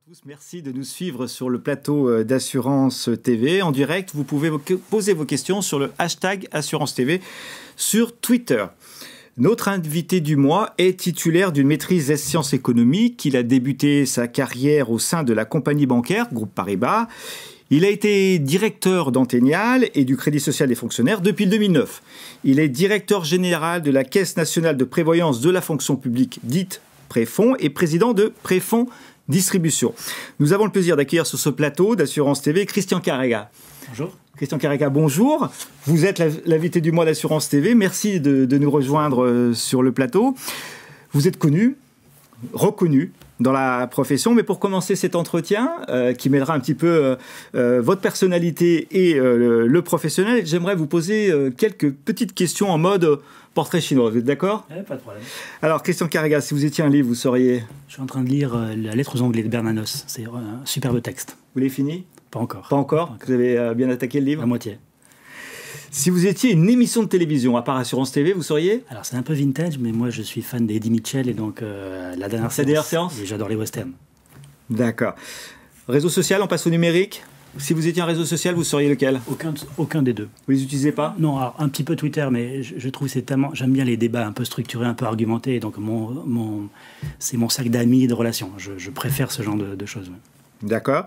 tous, merci de nous suivre sur le plateau d'Assurance TV. En direct, vous pouvez poser vos questions sur le hashtag Assurance TV sur Twitter. Notre invité du mois est titulaire d'une maîtrise des sciences économiques. Il a débuté sa carrière au sein de la compagnie bancaire, Groupe Paribas. Il a été directeur d'Antenial et du Crédit Social des Fonctionnaires depuis 2009. Il est directeur général de la Caisse nationale de prévoyance de la fonction publique, dite Préfonds, et président de Préfonds Distribution. Nous avons le plaisir d'accueillir sur ce plateau d'Assurance TV Christian Carrega. Bonjour. Christian Carrega, bonjour. Vous êtes l'invité du mois d'Assurance TV. Merci de nous rejoindre sur le plateau. Vous êtes connu, reconnu dans la profession, mais pour commencer cet entretien, qui mêlera un petit peu votre personnalité et le professionnel, j'aimerais vous poser quelques petites questions en mode portrait chinois. Vous êtes d'accord ? Pas de problème. Alors, Christian Carrega, si vous étiez un livre, vous seriez... Je suis en train de lire La lettre aux Anglais de Bernanos. C'est un superbe texte. Vous l'avez fini ? Pas encore. Pas encore ? Vous avez bien attaqué le livre ? La moitié. Si vous étiez une émission de télévision, à part Assurance TV, vous seriez ? Alors, c'est un peu vintage, mais moi, je suis fan d'Eddie Mitchell et donc la dernière séance. Et j'adore les westerns. D'accord. Réseau social, on passe au numérique ? Si vous étiez un réseau social, vous seriez lequel ? Aucun des deux. Vous les utilisez pas ? Non, alors, un petit peu Twitter, mais je trouve que c'est tellement... J'aime bien les débats un peu structurés, un peu argumentés, donc c'est mon cercle d'amis et de relations. Je préfère ce genre de choses. D'accord.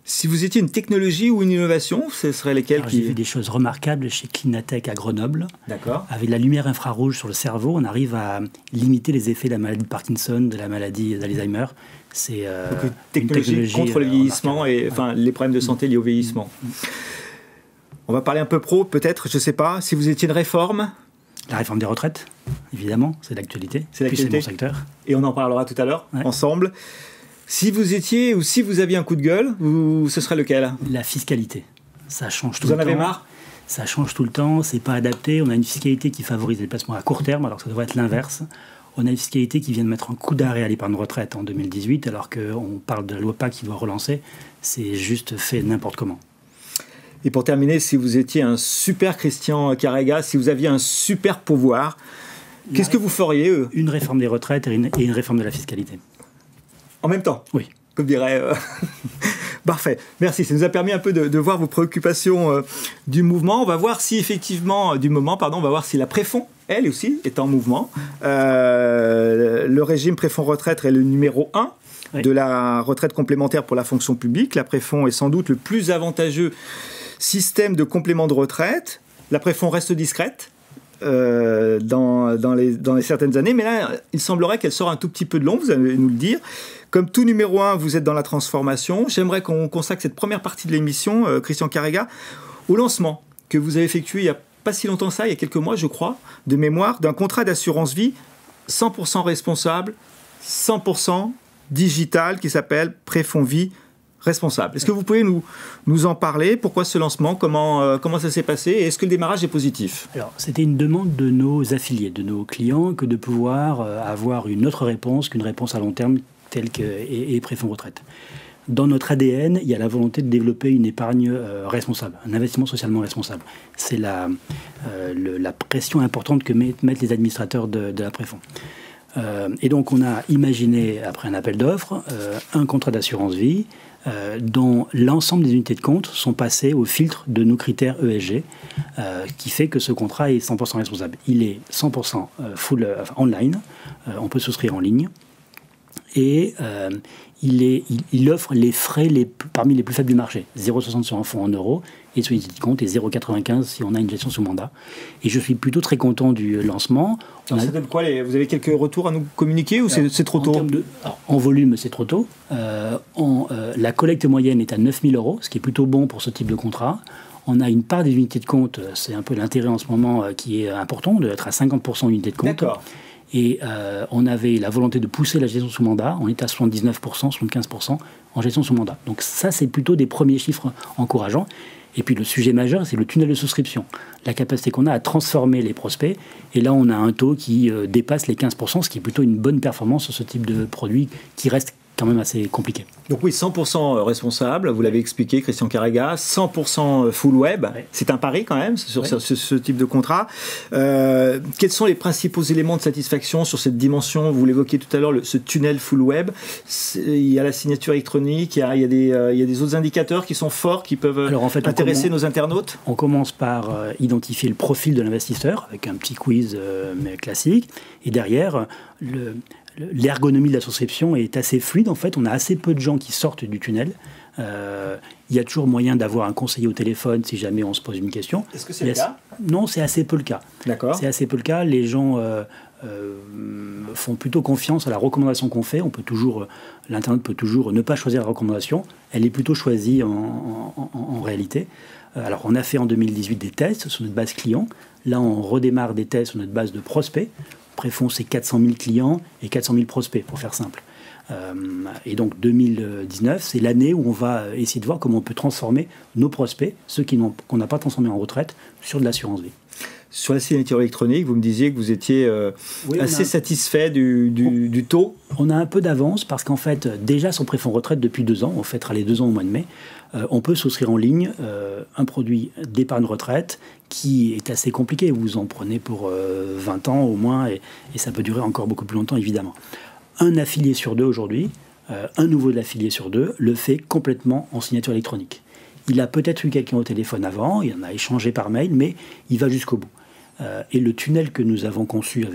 Si vous étiez une technologie ou une innovation, ce serait lesquelles J'ai vu des choses remarquables chez Clinatech à Grenoble. D'accord. Avec la lumière infrarouge sur le cerveau, on arrive à limiter les effets de la maladie de Parkinson, de la maladie d'Alzheimer. C'est une technologie contre le vieillissement et les problèmes de santé liés au vieillissement. On va parler un peu pro, peut-être, je ne sais pas. Si vous étiez une réforme ? La réforme des retraites, évidemment, c'est d'actualité. C'est mon secteur. Et on en parlera tout à l'heure, ensemble. Si vous étiez ou si vous aviez un coup de gueule, ce serait lequel ? La fiscalité. Ça change tout le temps. Vous en avez marre ? Ça change tout le temps, c'est pas adapté. On a une fiscalité qui favorise les placements à court terme, alors que ça devrait être l'inverse. On a une fiscalité qui vient de mettre un coup d'arrêt à l'épargne retraite en 2018, alors qu'on parle de la loi PAC qui doit relancer. C'est juste fait n'importe comment. Et pour terminer, si vous étiez un super Christian Carrega, si vous aviez un super pouvoir, qu'est-ce que vous feriez ? Une réforme des retraites et une réforme de la fiscalité. En même temps ? Oui. Comme dirait... Parfait. Merci. Ça nous a permis un peu de voir vos préoccupations du mouvement. On va voir si effectivement... on va voir si la Préfonds, elle aussi, est en mouvement. Le régime Préfonds retraite est le numéro 1 de la retraite complémentaire pour la fonction publique. La Préfonds est sans doute le plus avantageux système de complément de retraite. La Préfonds reste discrète dans les certaines années, mais là, il semblerait qu'elle sort un tout petit peu de l'ombre, vous allez nous le dire. Comme tout numéro 1, vous êtes dans la transformation. J'aimerais qu'on consacre cette première partie de l'émission, Christian Carrega, au lancement que vous avez effectué il n'y a pas si longtemps ça, il y a quelques mois, je crois, de mémoire, d'un contrat d'assurance vie 100% responsable, 100% digital, qui s'appelle Préfonds Vie Responsable. Est-ce que vous pouvez nous en parler ? Pourquoi ce lancement ? Comment ça s'est passé ? Et est-ce que le démarrage est positif ? Alors, c'était une demande de nos affiliés, de nos clients, que de pouvoir avoir une autre réponse qu'une réponse à long terme telle qu'est Préfonds Retraite. Dans notre ADN, il y a la volonté de développer une épargne responsable, un investissement socialement responsable. C'est la pression importante que mettent les administrateurs de la Préfonds. Et donc, on a imaginé, après un appel d'offres, un contrat d'assurance vie dont l'ensemble des unités de compte sont passées au filtre de nos critères ESG, qui fait que ce contrat est 100% responsable. Il est 100% online, on peut souscrire en ligne, et il offre les frais parmi les plus faibles du marché. 0,60 sur un fonds en euros et sur une unité de compte, et 0,95 si on a une gestion sous mandat. Et je suis plutôt très content du lancement. Ça donne quoi vous avez quelques retours à nous communiquer ou c'est trop tôt ? En volume, c'est trop tôt. La collecte moyenne est à 9 000 €, ce qui est plutôt bon pour ce type de contrat. On a une part des unités de compte, c'est un peu l'intérêt en ce moment qui est important, d'être à 50% d'unités de compte. D'accord. Et on avait la volonté de pousser la gestion sous mandat. On est à 79%, 75% en gestion sous mandat. Donc ça, c'est plutôt des premiers chiffres encourageants. Et puis le sujet majeur, c'est le tunnel de souscription. La capacité qu'on a à transformer les prospects. Et là, on a un taux qui dépasse les 15%, ce qui est plutôt une bonne performance sur ce type de produit qui reste quand même assez compliqué. Donc oui, 100% responsable, vous l'avez expliqué, Christian Carrega, 100% full web, ouais. C'est un pari quand même sur ce type de contrat. Quels sont les principaux éléments de satisfaction sur cette dimension? Vous l'évoquiez tout à l'heure, ce tunnel full web. Il y a la signature électronique, il y a des autres indicateurs qui sont forts, qui peuvent intéresser nos internautes. On commence par identifier le profil de l'investisseur, avec un petit quiz classique, et derrière, l'ergonomie de la souscription est assez fluide. En fait, on a assez peu de gens qui sortent du tunnel. Il y a toujours moyen d'avoir un conseiller au téléphone si jamais on se pose une question. Est-ce que c'est le cas? Non, c'est assez peu le cas. D'accord. C'est assez peu le cas. Les gens font plutôt confiance à la recommandation qu'on fait. L'internaute peut toujours ne pas choisir la recommandation. Elle est plutôt choisie en réalité. Alors, on a fait en 2018 des tests sur notre base client. Là, on redémarre des tests sur notre base de prospects. Préfonds, c'est 400 000 clients et 400 000 prospects, pour faire simple. Et donc 2019, c'est l'année où on va essayer de voir comment on peut transformer nos prospects, ceux qu'on n'a pas transformés en retraite, sur de l'assurance vie. Sur la signature électronique, vous me disiez que vous étiez assez satisfait du taux. On a un peu d'avance parce qu'en fait, déjà sur Préfonds Retraite, depuis 2 ans, on fêtera les 2 ans au mois de mai, on peut souscrire en ligne un produit d'épargne retraite qui est assez compliqué. Vous en prenez pour 20 ans au moins et ça peut durer encore beaucoup plus longtemps, évidemment. Un affilié sur 2 aujourd'hui, un nouveau de l'affilié sur 2, le fait complètement en signature électronique. Il a peut-être eu quelqu'un au téléphone avant, il en a échangé par mail, mais il va jusqu'au bout. Et le tunnel que nous avons conçu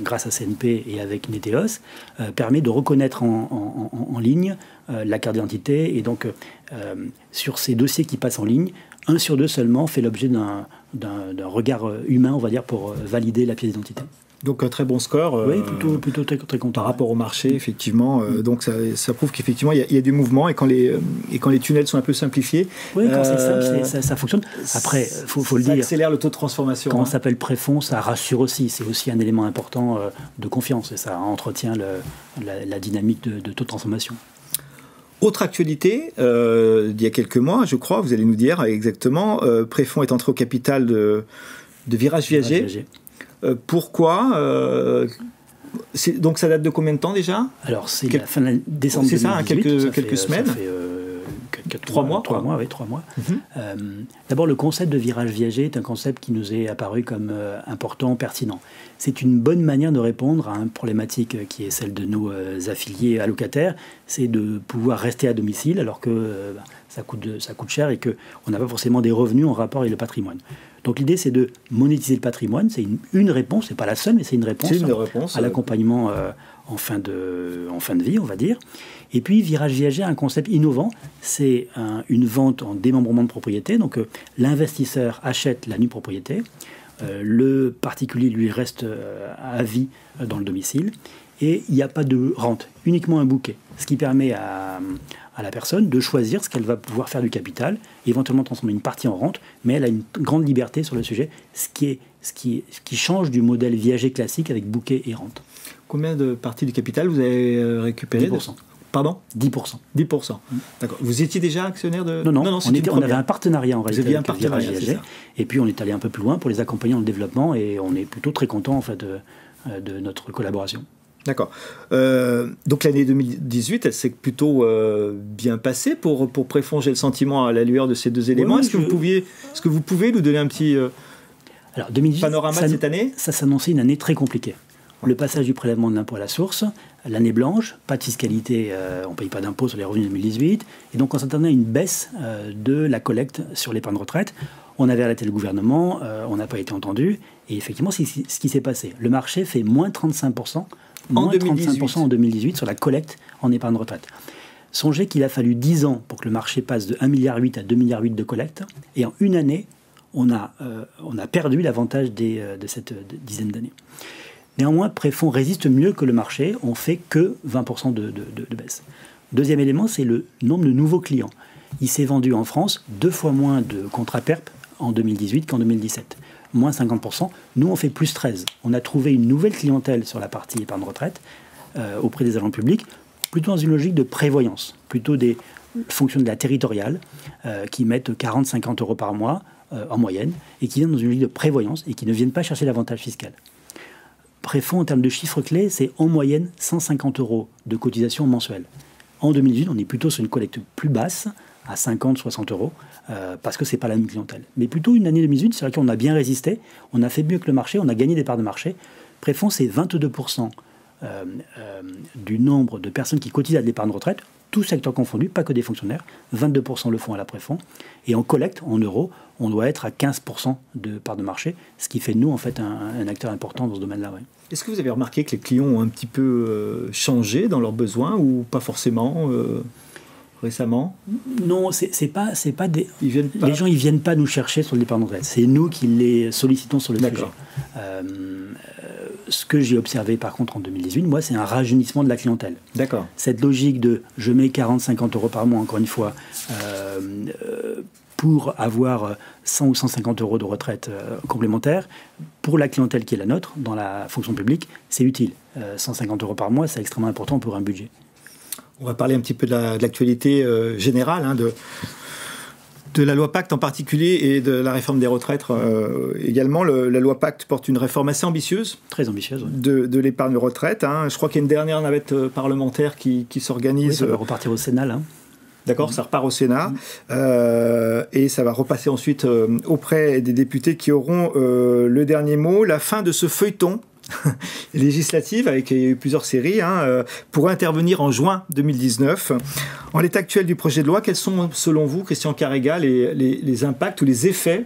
grâce à CNP et avec Neteos permet de reconnaître en ligne la carte d'identité. Et donc, sur ces dossiers qui passent en ligne, 1 sur 2 seulement fait l'objet d'un regard humain, on va dire, pour valider la pièce d'identité. Donc un très bon score. Oui, plutôt très content. Par rapport au marché, effectivement. Donc ça prouve qu'effectivement, il y a du mouvement et quand les tunnels sont un peu simplifiés. Oui, quand c'est simple, ça fonctionne. Après, faut le dire. Ça accélère le taux de transformation. Quand on s'appelle préfonds, ça rassure aussi. C'est aussi un élément important de confiance et ça entretient la dynamique de taux de transformation. Autre actualité, d'il y a quelques mois, je crois, vous allez nous dire exactement, Préfonds est entré au capital de Virage Viager. Pourquoi donc ça date de combien de temps déjà? Alors c'est la fin de décembre 2018. C'est ça, quelques semaines. Ça fait 3 mois. 3 mois, oui, 3 mois. D'abord, le concept de Virage Viager est un concept qui nous est apparu comme important, pertinent. C'est une bonne manière de répondre à une problématique qui est celle de nos affiliés allocataires, c'est de pouvoir rester à domicile alors que ça coûte cher et qu'on n'a pas forcément des revenus en rapport avec le patrimoine. Donc l'idée, c'est de monétiser le patrimoine. C'est une réponse, c'est pas la seule, mais c'est une réponse à l'accompagnement en fin de vie, on va dire. Et puis, Virage Viager a un concept innovant. C'est une vente en démembrement de propriété. Donc l'investisseur achète la nue propriété. Le particulier, lui, reste à vie dans le domicile. Et il n'y a pas de rente, uniquement un bouquet. Ce qui permet à la personne de choisir ce qu'elle va pouvoir faire du capital, éventuellement transformer une partie en rente, mais elle a une grande liberté sur le sujet, ce qui change du modèle viager classique avec bouquet et rente. Combien de parties du capital vous avez récupéré? 10%. Pardon? 10%. 10%. D'accord. Vous étiez déjà actionnaire de... Non, on avait un partenariat en réalité avec Virage Viager, et puis on est allé un peu plus loin pour les accompagner dans le développement, et on est plutôt très content en fait, de notre collaboration. D'accord. Donc l'année 2018, elle s'est plutôt bien passée pour Préfonds, j'ai le sentiment, à la lueur de ces 2 éléments. Est-ce que vous pouvez nous donner un petit Alors, 2018, panorama de cette année? Ça s'annonçait une année très compliquée. Le passage du prélèvement de l'impôt à la source, l'année blanche, pas de fiscalité, on ne paye pas d'impôt sur les revenus de 2018, et donc on s'attendait à une baisse de la collecte sur l'épargne retraite. On avait arrêté le gouvernement, on n'a pas été entendu, et effectivement, c'est ce qui s'est passé. Le marché fait moins 35%. Moins 35% en 2018 sur la collecte en épargne retraite. Songez qu'il a fallu 10 ans pour que le marché passe de 1,8 milliard à 2,8 milliards de collecte. Et en une année, on a perdu l'avantage de cette dizaine d'années. Néanmoins, Préfonds résiste mieux que le marché. On fait que 20% de baisse. Deuxième élément, c'est le nombre de nouveaux clients. Il s'est vendu en France 2 fois moins de contrats PERP en 2018 qu'en 2017. Moins 50%. Nous, on fait plus 13. On a trouvé une nouvelle clientèle sur la partie épargne retraite auprès des agents publics, plutôt dans une logique de prévoyance, plutôt des fonctions de la territoriale qui mettent 40-50 euros par mois en moyenne et qui viennent dans une logique de prévoyance et qui ne viennent pas chercher l'avantage fiscal. Préfonds, en termes de chiffres clés, c'est en moyenne 150 € de cotisation mensuelle. En 2018, on est plutôt sur une collecte plus basse, à 50-60 €, parce que ce n'est pas la même clientèle. Mais plutôt une année 2018 sur laquelle on a bien résisté, on a fait mieux que le marché, on a gagné des parts de marché. Préfonds, c'est 22% du nombre de personnes qui cotisent à l'épargne retraite, tout secteur confondu, pas que des fonctionnaires. 22% le font à la Préfonds. Et en collecte, en euros, on doit être à 15% de part de marché, ce qui fait de nous, en fait, un acteur important dans ce domaine-là. Ouais. Est-ce que vous avez remarqué que les clients ont un petit peu changé dans leurs besoins ou pas forcément récemment? Non, c'est pas des. Ils viennent pas. Les gens, ils viennent pas nous chercher sur le départ retraite. C'est nous qui les sollicitons sur le sujet. Ce que j'ai observé par contre en 2018, moi, c'est un rajeunissement de la clientèle. D'accord. Cette logique de je mets 40-50 € par mois, encore une fois, pour avoir 100 ou 150 € de retraite complémentaire, pour la clientèle qui est la nôtre, dans la fonction publique, c'est utile. 150 € par mois, c'est extrêmement important pour un budget. On va parler un petit peu de l'actualité générale, hein, de la loi Pacte en particulier et de la réforme des retraites également. La loi Pacte porte une réforme assez ambitieuse. Très ambitieuse, oui. De l'épargne retraite. Hein. Je crois qu'il y a une dernière navette parlementaire qui s'organise. Oui, ça va repartir au Sénat, là. D'accord, ça repart au Sénat. Et ça va repasser ensuite auprès des députés qui auront le dernier mot. La fin de ce feuilleton législative, avec il y a eu plusieurs séries, pourrait intervenir en juin 2019. En l'état actuel du projet de loi, quels sont, selon vous, Christian Carrégha, les impacts ou les effets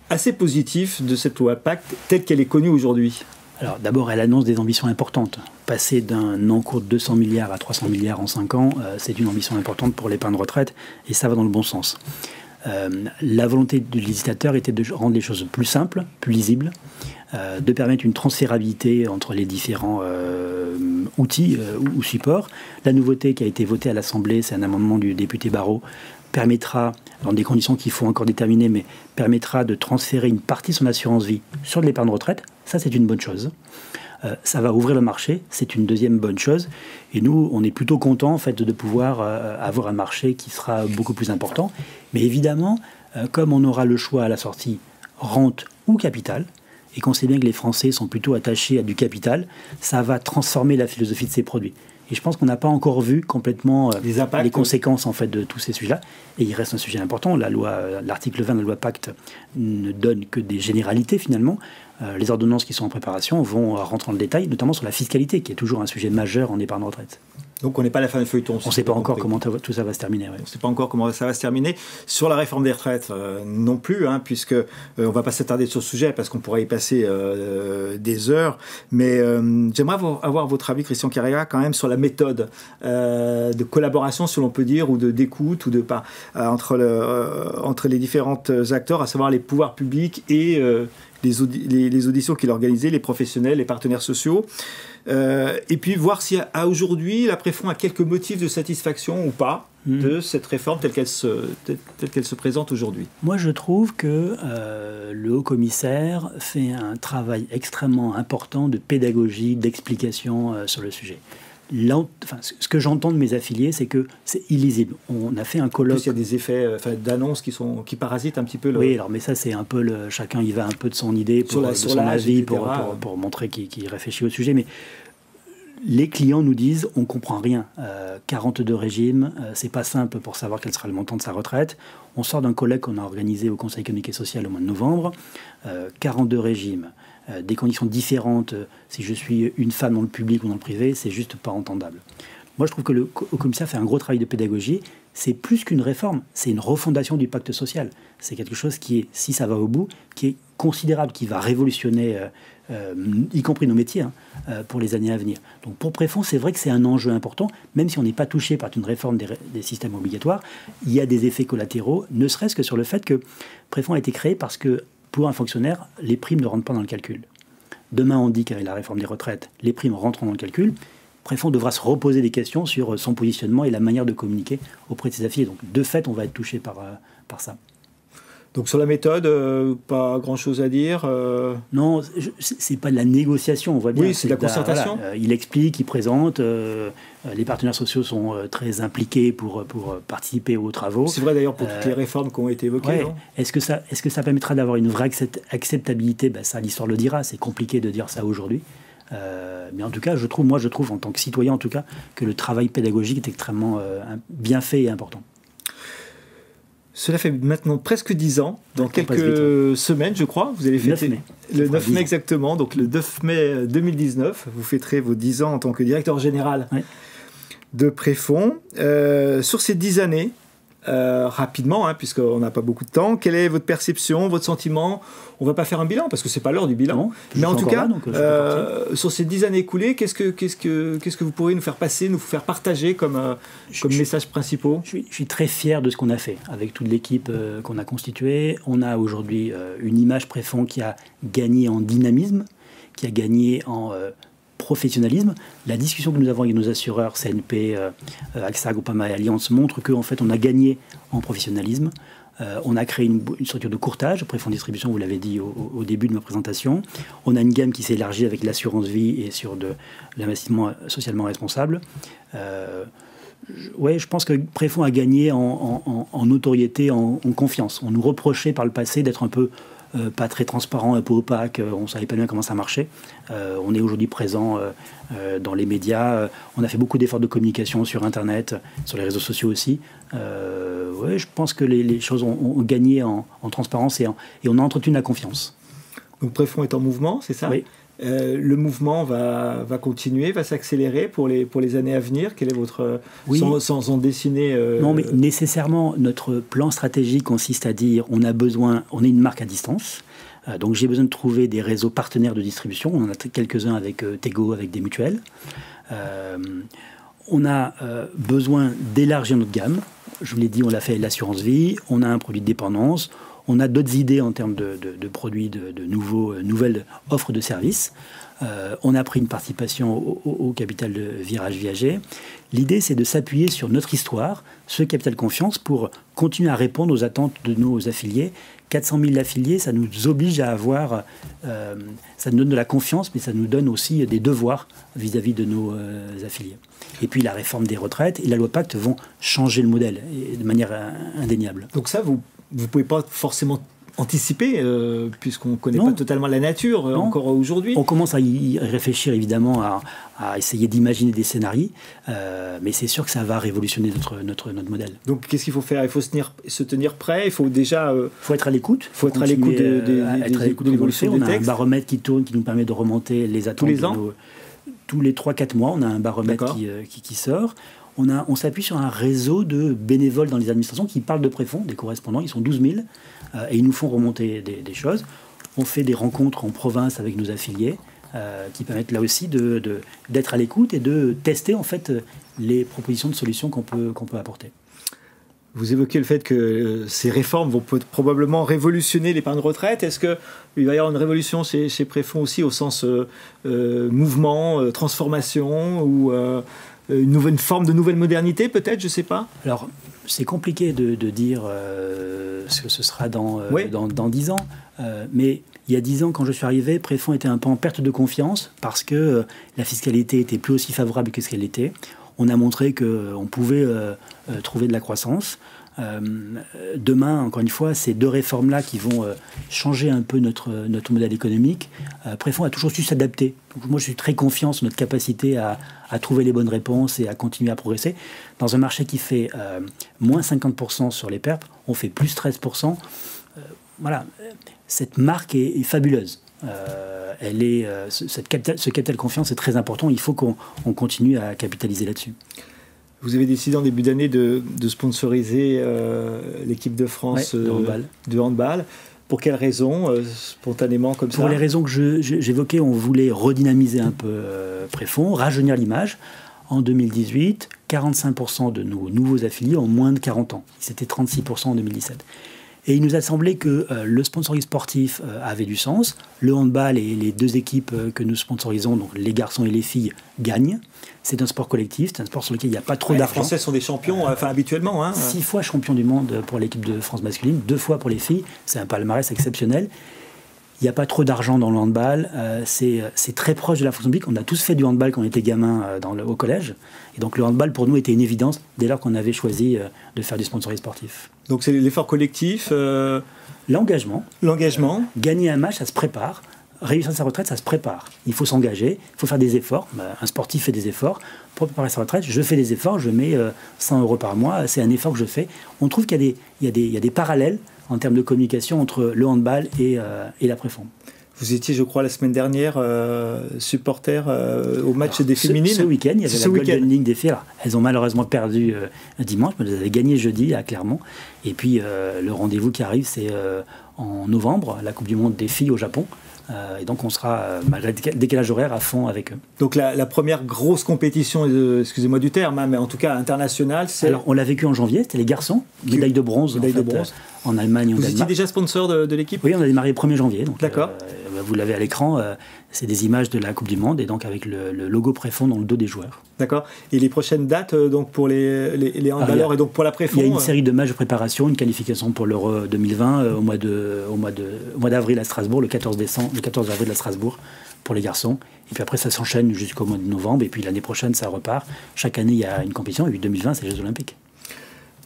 assez positifs de cette loi Pacte telle qu'elle est connue aujourd'hui? Alors d'abord, elle annonce des ambitions importantes. Passer d'un encours de 200 milliards à 300 milliards en 5 ans, c'est une ambition importante pour l'épargne retraite, et ça va dans le bon sens. La volonté du législateur était de rendre les choses plus simples, plus lisibles, de permettre une transférabilité entre les différents outils ou supports. La nouveauté qui a été votée à l'Assemblée, c'est un amendement du député Barrot, permettra, dans des conditions qu'il faut encore déterminer, mais permettra de transférer une partie de son assurance vie sur de l'épargne retraite. Ça, c'est une bonne chose. Ça va ouvrir le marché, c'est une deuxième bonne chose. Et nous, on est plutôt contents en fait, de pouvoir avoir un marché qui sera beaucoup plus important. Mais évidemment, comme on aura le choix à la sortie rente ou capital, et qu'on sait bien que les Français sont plutôt attachés à du capital, ça va transformer la philosophie de ces produits. Et je pense qu'on n'a pas encore vu complètement les conséquences en fait, de tous ces sujets-là. Et il reste un sujet important. L'article 20 de la loi Pacte ne donne que des généralités finalement. Les ordonnances qui sont en préparation vont rentrer dans le détail, notamment sur la fiscalité, qui est toujours un sujet majeur en épargne retraite. Donc on n'est pas à la fin du feuilleton. On ne sait pas encore comment tout ça va se terminer. Ouais. On ne sait pas encore comment ça va se terminer. Sur la réforme des retraites, non plus, puisque on ne va pas s'attarder sur ce sujet, parce qu'on pourrait y passer des heures. Mais j'aimerais avoir votre avis, Christian Carrégha, quand même sur la méthode de collaboration, si l'on peut dire, ou d'écoute, ou entre les différents acteurs, à savoir les pouvoirs publics et les auditions qu'il a organisées, les professionnels, les partenaires sociaux. Et puis voir si à aujourd'hui la Préfonds a quelques motifs de satisfaction ou pas de cette réforme telle qu'elle se présente aujourd'hui. Moi je trouve que le haut-commissaire fait un travail extrêmement important de pédagogie, d'explication sur le sujet. Ce que j'entends de mes affiliés, c'est que c'est illisible. On a fait un colloque. En plus, il y a des effets d'annonces qui parasitent un petit peu. Oui, alors mais ça c'est un peu chacun y va un peu de son idée, de son avis, pour montrer qu'il réfléchit au sujet. Mais les clients nous disent on comprend rien. 42 régimes, c'est pas simple pour savoir quel sera le montant de sa retraite. On sort d'un colloque qu'on a organisé au Conseil économique et social au mois de novembre. 42 régimes. Des conditions différentes, si je suis une femme dans le public ou dans le privé, c'est juste pas entendable. Moi, je trouve que le commissaire fait un gros travail de pédagogie. C'est plus qu'une réforme, c'est une refondation du pacte social. C'est quelque chose qui est, si ça va au bout, qui est considérable, qui va révolutionner, y compris nos métiers, pour les années à venir. Donc pour Préfonds, c'est vrai que c'est un enjeu important, même si on n'est pas touché par une réforme des systèmes obligatoires, il y a des effets collatéraux, ne serait-ce que sur le fait que Préfonds a été créé parce que pour un fonctionnaire, les primes ne rentrent pas dans le calcul. Demain, on dit qu'avec la réforme des retraites, les primes rentrent dans le calcul. Préfonds devra se reposer des questions sur son positionnement et la manière de communiquer auprès de ses affiliés. Donc, de fait, on va être touché par ça. Donc, sur la méthode, pas grand-chose à dire Non, c'est pas de la négociation, on voit bien. Oui, c'est de la concertation. Voilà, il explique, il présente. Les partenaires sociaux sont très impliqués pour participer aux travaux. C'est vrai d'ailleurs pour toutes les réformes qui ont été évoquées. Ouais. Non Est-ce que ça permettra d'avoir une vraie acceptabilité? Ça, l'histoire le dira. C'est compliqué de dire ça aujourd'hui. Mais en tout cas, je trouve en tant que citoyen, en tout cas, que le travail pédagogique est extrêmement bien fait et important. Cela fait maintenant presque 10 ans, dans quelques semaines, je crois. Vous allez fêter le 9 mai exactement, donc le 9 mai 2019. Vous fêterez vos 10 ans en tant que directeur général de Préfond. Sur ces 10 années, rapidement, puisqu'on n'a pas beaucoup de temps, quelle est votre perception, votre sentiment? On ne va pas faire un bilan, parce que ce n'est pas l'heure du bilan. Non, mais en tout cas, sur ces 10 années écoulées, qu'est-ce que vous pourriez nous faire passer, nous faire partager comme messages principaux? Je suis très fier de ce qu'on a fait avec toute l'équipe qu'on a constituée. On a aujourd'hui une image Préfond qui a gagné en dynamisme, qui a gagné en professionnalisme. La discussion que nous avons avec nos assureurs, CNP, AXA, Groupama et Allianz, montre qu'en fait, on a gagné en professionnalisme. On a créé une structure de courtage, Préfond Distribution, vous l'avez dit au début de ma présentation. On a une gamme qui s'est élargie avec l'assurance vie et sur de l'investissement socialement responsable. Je pense que Préfond a gagné en notoriété, en confiance. On nous reprochait par le passé d'être un peu pas très transparent, un peu opaque, on ne savait pas bien comment ça marchait. On est aujourd'hui présent dans les médias, on a fait beaucoup d'efforts de communication sur Internet, sur les réseaux sociaux aussi. Je pense que les choses ont gagné en transparence et on a entretenu la confiance. Donc Préfond est en mouvement, c'est ça? Oui. Le mouvement va continuer, va s'accélérer pour les années à venir. Quel est votre... sans en dessiner... Non, mais nécessairement, notre plan stratégique consiste à dire on est une marque à distance. Donc j'ai besoin de trouver des réseaux partenaires de distribution. On en a quelques-uns avec Tego, avec des mutuelles. On a besoin d'élargir notre gamme. Je vous l'ai dit, on l'a fait avec l'assurance vie. On a un produit de dépendance. On a d'autres idées en termes de produits, de nouvelles offres de services. On a pris une participation au capital de Virage Viager. L'idée, c'est de s'appuyer sur notre histoire, ce capital confiance, pour continuer à répondre aux attentes de nos affiliés. 400 000 affiliés, ça nous oblige à avoir... ça nous donne de la confiance, mais ça nous donne aussi des devoirs vis-à-vis de nos affiliés. Et puis la réforme des retraites et la loi Pacte vont changer le modèle de manière indéniable. Donc ça, vous ne pouvez pas forcément anticiper, puisqu'on ne connaît pas totalement la nature encore aujourd'hui. On commence à y réfléchir, évidemment, à essayer d'imaginer des scénarios, mais c'est sûr que ça va révolutionner notre modèle. Donc, qu'est-ce qu'il faut faire? Il faut se tenir prêt, il faut déjà... faut être à l'écoute. Il faut être à l'écoute de l'évolution des textes. On a un baromètre qui tourne, qui nous permet de remonter les attentes. Tous les ans tous les 3-4 mois, on a un baromètre qui sort. On s'appuie sur un réseau de bénévoles dans les administrations qui parlent de Préfond, des correspondants, ils sont 12 000, et ils nous font remonter des choses. On fait des rencontres en province avec nos affiliés, qui permettent là aussi d'être à l'écoute et de tester en fait les propositions de solutions qu'on peut apporter. Vous évoquez le fait que ces réformes vont probablement révolutionner l'épargne retraite. Est-ce qu'il va y avoir une révolution chez Préfond aussi au sens mouvement, transformation ou une forme de nouvelle modernité peut-être, je ne sais pas? Alors, c'est compliqué de dire ce que ce sera dans 10 ans. Mais il y a 10 ans, quand je suis arrivé, Préfond était un peu en perte de confiance parce que la fiscalité était plus aussi favorable que ce qu'elle était. On a montré qu'on pouvait trouver de la croissance. Demain, encore une fois, ces deux réformes-là qui vont changer un peu notre modèle économique. Préfond a toujours su s'adapter. Donc, moi, je suis très confiant sur notre capacité à trouver les bonnes réponses et à continuer à progresser. Dans un marché qui fait moins 50% sur les pertes, on fait plus 13%. Voilà, cette marque est fabuleuse. Ce capital confiance est très important. Il faut qu'on continue à capitaliser là-dessus. Vous avez décidé en début d'année de sponsoriser l'équipe de France de handball. Pour quelles raisons, spontanément comme ça? Pour les raisons que j'évoquais, on voulait redynamiser un peu Préfond, rajeunir l'image. En 2018, 45% de nos nouveaux affiliés ont moins de 40 ans. C'était 36% en 2017. Et il nous a semblé que le sponsoring sportif avait du sens. Le handball et les deux équipes que nous sponsorisons, donc les garçons et les filles, gagnent. C'est un sport collectif, c'est un sport sur lequel il n'y a pas trop d'argent. Les Français sont des champions, habituellement. 6 fois champions du monde pour l'équipe de France masculine, 2 fois pour les filles. C'est un palmarès exceptionnel. Il n'y a pas trop d'argent dans le handball. C'est très proche de la fonction publique. On a tous fait du handball quand on était gamin au collège. Et donc le handball, pour nous, était une évidence dès lors qu'on avait choisi de faire du sponsoring sportif. Donc c'est l'effort collectif. L'engagement. L'engagement. Gagner un match, ça se prépare. réussir sa retraite, ça se prépare. Il faut s'engager, il faut faire des efforts. Un sportif fait des efforts. Pour préparer sa retraite, je fais des efforts, je mets 100 € par mois, c'est un effort que je fais. On trouve qu'il y a des parallèles en termes de communication entre le handball et l'après-fond. Vous étiez, je crois, la semaine dernière supporter au match des féminines. Ce week-end, il y avait la Golden League des filles. Alors, elles ont malheureusement perdu dimanche, mais elles avaient gagné jeudi à Clermont. Et puis, le rendez-vous qui arrive, c'est en novembre, la Coupe du Monde des filles au Japon. Et donc, on sera, malgré le décalage horaire, à fond avec eux. Donc, la première grosse compétition, excusez-moi du terme, hein, mais en tout cas internationale, c'est... Alors, on l'a vécu en janvier, c'était les garçons, médaille de bronze, en Allemagne. Vous étiez déjà sponsor de l'équipe ? Oui, on a démarré le 1er janvier. Donc, d'accord. Vous l'avez à l'écran, c'est des images de la Coupe du Monde, et donc avec le logo Préfond dans le dos des joueurs. D'accord. Et les prochaines dates donc pour les handballeurs et donc pour la Préfond ? Il y a une série de matchs de préparation, une qualification pour l'Euro 2020 au mois d'avril à Strasbourg, le 14 avril à Strasbourg pour les garçons. Et puis après, ça s'enchaîne jusqu'au mois de novembre. Et puis l'année prochaine, ça repart. Chaque année, il y a une compétition. Et puis 2020, c'est les Jeux Olympiques.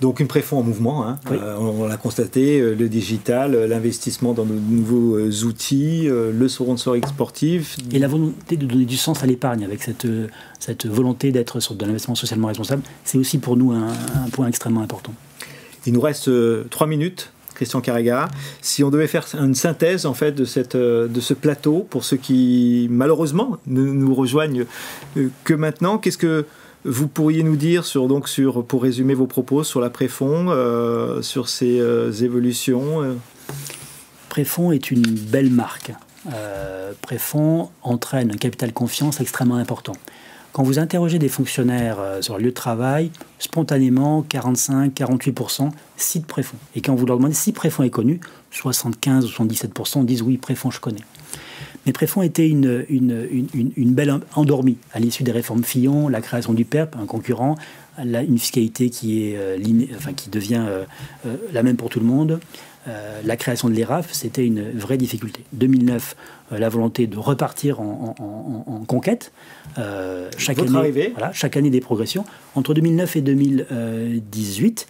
Donc une Préfond en mouvement, hein. Oui. On l'a constaté, le digital, l'investissement dans de nouveaux outils, le sponsoring sportif. Et la volonté de donner du sens à l'épargne avec cette volonté d'être sur de l'investissement socialement responsable, c'est aussi pour nous un point extrêmement important. Il nous reste 3 minutes. Christian Carrégara, si on devait faire une synthèse en fait de ce plateau pour ceux qui malheureusement ne nous rejoignent que maintenant, qu'est-ce que vous pourriez nous dire pour résumer vos propos sur la Préfond, sur ses évolutions Préfond est une belle marque. Préfond entraîne un capital confiance extrêmement important. Quand vous interrogez des fonctionnaires sur le lieu de travail, spontanément, 45-48% citent Préfond. Et quand vous leur demandez si Préfond est connu, 75 ou 77% disent oui, Préfond, je connais. Mais Préfond était une belle endormie à l'issue des réformes Fillon, la création du PERP, un concurrent, une fiscalité qui devient la même pour tout le monde. La création de l'ERAF, c'était une vraie difficulté. 2009, la volonté de repartir en conquête. Chaque année des progressions. Entre 2009 et 2018,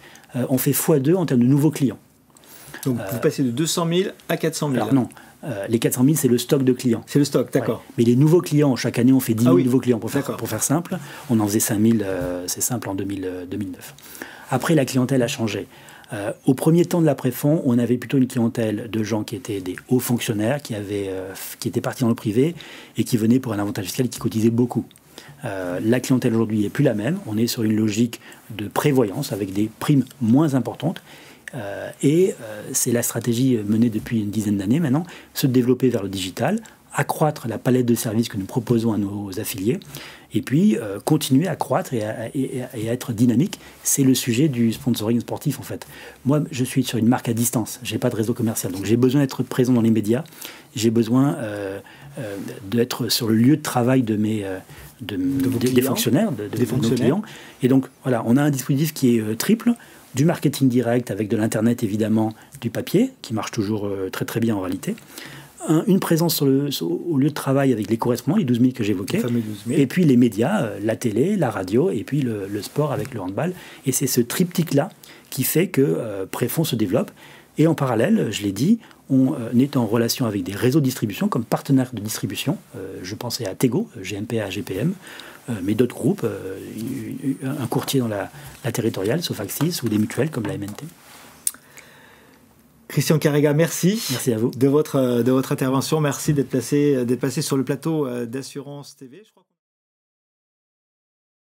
on fait x2 en termes de nouveaux clients. Donc vous passez de 200 000 à 400 000. Alors non, les 400 000, c'est le stock de clients. C'est le stock, d'accord. Ouais. Mais les nouveaux clients, chaque année, on fait 10 000 nouveaux clients pour faire simple. On en faisait 5 000, c'est simple, en 2009. Après, la clientèle a changé. Au premier temps de la Préfond, on avait plutôt une clientèle de gens qui étaient des hauts fonctionnaires, qui étaient partis dans le privé et qui venaient pour un avantage fiscal et qui cotisaient beaucoup. La clientèle aujourd'hui n'est plus la même. On est sur une logique de prévoyance avec des primes moins importantes. C'est la stratégie menée depuis une dizaine d'années maintenant, se développer vers le digital, accroître la palette de services que nous proposons à nos affiliés, et puis continuer à croître et à être dynamique. C'est le sujet du sponsoring sportif en fait. Moi, je suis sur une marque à distance, je n'ai pas de réseau commercial, donc j'ai besoin d'être présent dans les médias, j'ai besoin d'être sur le lieu de travail des fonctionnaires, de nos clients. Et donc voilà, on a un dispositif qui est triple, du marketing direct avec de l'internet évidemment, du papier, qui marche toujours très très bien en réalité. Une présence au lieu de travail avec les correspondants, les 12 000 que j'évoquais, et puis les médias, la télé, la radio, et puis le sport avec le handball. Et c'est ce triptyque-là qui fait que Préfond se développe. Et en parallèle, je l'ai dit, on est en relation avec des réseaux de distribution comme partenaires de distribution. Je pensais à Tego, GMPA, GPM, mais d'autres groupes, un courtier dans la territoriale, Sofaxis, ou des mutuelles comme la MNT. Christian Carrégara, merci. Merci à vous. De votre intervention. Merci d'être passé sur le plateau d'Assurance TV.